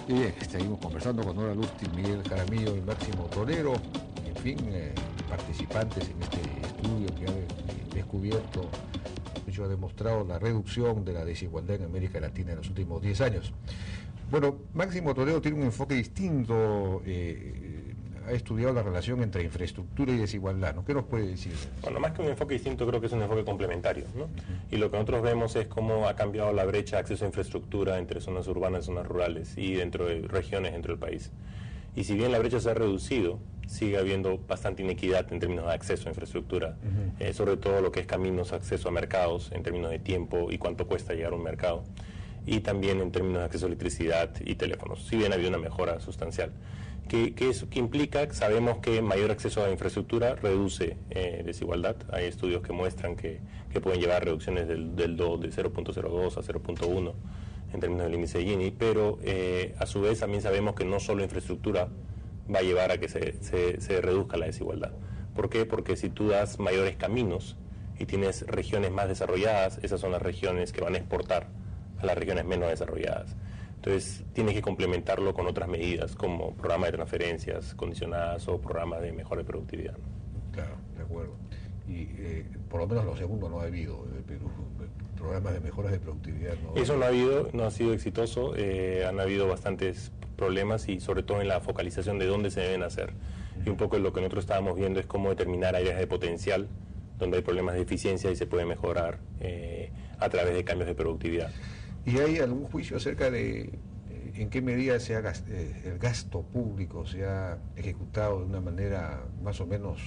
Y bien, seguimos conversando con Nora Lustig, Miguel Jaramillo y Máximo Torero, en fin, participantes en este estudio que ha descubierto, ha demostrado la reducción de la desigualdad en América Latina en los últimos 10 años. Bueno, Máximo Torero tiene un enfoque distinto, ha estudiado la relación entre infraestructura y desigualdad, ¿no? ¿Qué nos puede decir? Bueno, más que un enfoque distinto, creo que es un enfoque complementario, ¿no? Y lo que nosotros vemos es cómo ha cambiado la brecha de acceso a infraestructura entre zonas urbanas y zonas rurales y dentro de regiones dentro del país. Y si bien la brecha se ha reducido, sigue habiendo bastante inequidad en términos de acceso a infraestructura, sobre todo lo que es caminos, acceso a mercados, en términos de tiempo y cuánto cuesta llegar a un mercado, y también en términos de acceso a electricidad y teléfonos, si bien ha habido una mejora sustancial. ¿Qué implica? Sabemos que mayor acceso a infraestructura reduce desigualdad. Hay estudios que muestran que pueden llevar a reducciones de 0.02 a 0.1 en términos del índice de Gini, pero a su vez también sabemos que no solo infraestructura va a llevar a que se reduzca la desigualdad. ¿Por qué? Porque si tú das mayores caminos y tienes regiones más desarrolladas, esas son las regiones que van a exportar a las regiones menos desarrolladas. Entonces, tienes que complementarlo con otras medidas, como programas de transferencias condicionadas o programas de mejora de productividad. Claro, de acuerdo. Y por lo menos lo segundo no ha habido en Perú, programas de mejoras de productividad. Eso no ha sido exitoso, han habido bastantes problemas y sobre todo en la focalización de dónde se deben hacer. Y un poco lo que nosotros estábamos viendo es cómo determinar áreas de potencial donde hay problemas de eficiencia y se puede mejorar a través de cambios de productividad. ¿Y hay algún juicio acerca de en qué medida el gasto público se ha ejecutado de una manera más o menos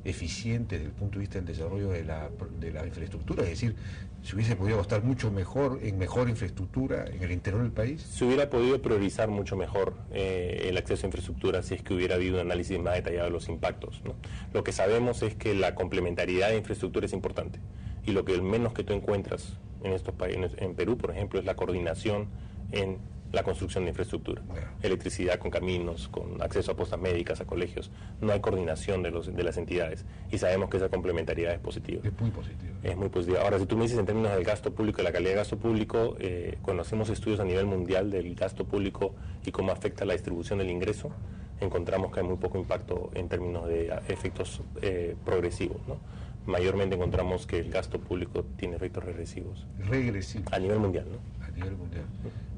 eficiente desde el punto de vista del desarrollo de la infraestructura? Es decir, ¿se hubiese podido gastar mucho mejor en mejor infraestructura en el interior del país? Se hubiera podido priorizar mucho mejor el acceso a infraestructura si es que hubiera habido un análisis más detallado de los impactos, ¿no? Lo que sabemos es que la complementariedad de infraestructura es importante y lo que menos que tú encuentras en estos países, en Perú, por ejemplo, es la coordinación en la construcción de infraestructura, electricidad con caminos, con acceso a postas médicas, a colegios. No hay coordinación de las entidades y sabemos que esa complementariedad es positiva. Es muy positiva. Es muy positiva. Ahora, si tú me dices en términos del gasto público y la calidad del gasto público, cuando hacemos estudios a nivel mundial del gasto público y cómo afecta la distribución del ingreso, encontramos que hay muy poco impacto en términos de efectos progresivos, ¿no? Mayormente encontramos que el gasto público tiene efectos regresivos. Regresivos. A nivel mundial, ¿no? A nivel mundial.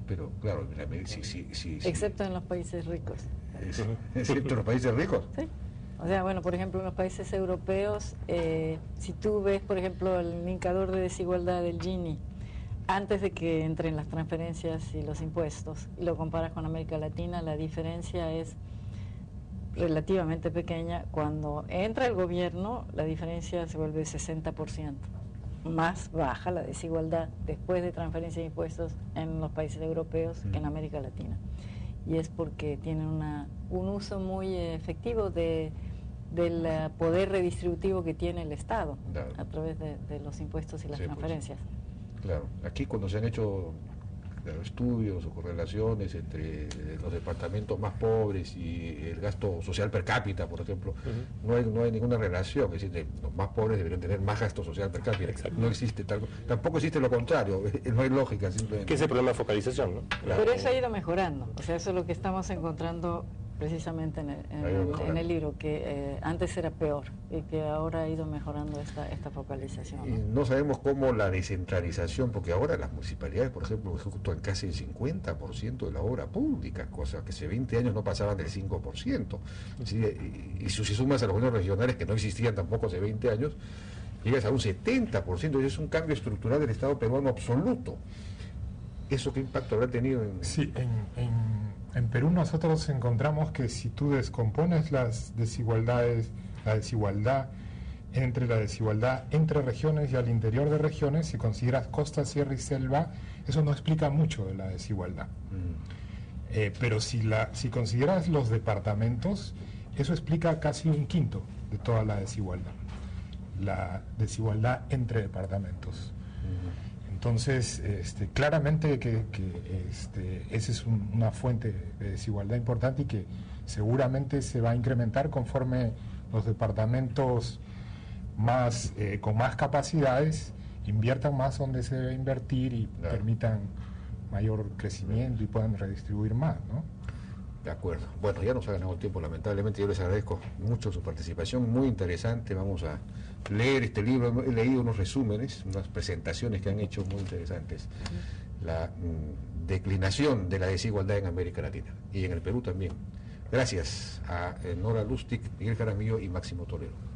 Pero, claro, sí. Excepto en los países ricos. ¿Excepto en los países ricos? Sí. O sea, bueno, por ejemplo, en los países europeos, si tú ves, por ejemplo, el indicador de desigualdad del Gini, antes de que entren las transferencias y los impuestos, y lo comparas con América Latina, la diferencia es relativamente pequeña. Cuando entra el gobierno, la diferencia se vuelve 60%. Más baja la desigualdad después de transferencias de impuestos en los países europeos que en América Latina. Y es porque tienen un uso muy efectivo del poder redistributivo que tiene el Estado, claro, a través de los impuestos y las transferencias. Pues, claro, aquí cuando se han hecho estudios o correlaciones entre los departamentos más pobres y el gasto social per cápita, por ejemplo, no hay ninguna relación. Es decir, los más pobres deberían tener más gasto social per cápita. Exacto. No existe tampoco existe lo contrario, no hay lógica simplemente. Que es el problema de focalización, ¿no? Claro. Pero eso ha ido mejorando, o sea, eso es lo que estamos encontrando precisamente en el libro, que antes era peor y que ahora ha ido mejorando esta focalización, ¿no? Y no sabemos cómo la descentralización, porque ahora las municipalidades, por ejemplo, ejecutan casi el 50% de la obra pública, cosa que hace 20 años no pasaban del 5%. ¿Sí? Y si sumas a los gobiernos regionales, que no existían tampoco hace 20 años, llegas a un 70%, y es un cambio estructural del Estado peruano absoluto. ¿Eso qué impacto habrá tenido en...? Sí, en Perú nosotros encontramos que si tú descompones las desigualdades, la desigualdad entre regiones y al interior de regiones, si consideras costa, sierra y selva, eso no explica mucho de la desigualdad. Pero si consideras los departamentos, eso explica casi un quinto de toda la desigualdad entre departamentos. Entonces, claramente que esa es una fuente de desigualdad importante y que seguramente se va a incrementar conforme los departamentos con más capacidades inviertan más donde se debe invertir y permitan mayor crecimiento y puedan redistribuir más, ¿no? De acuerdo. Bueno, ya nos ha ganado el tiempo, lamentablemente. Yo les agradezco mucho su participación, muy interesante. Vamos a leer este libro. He leído unos resúmenes, unas presentaciones que han hecho muy interesantes. La declinación de la desigualdad en América Latina y en el Perú también. Gracias a Nora Lustig, Miguel Jaramillo y Máximo Toledo.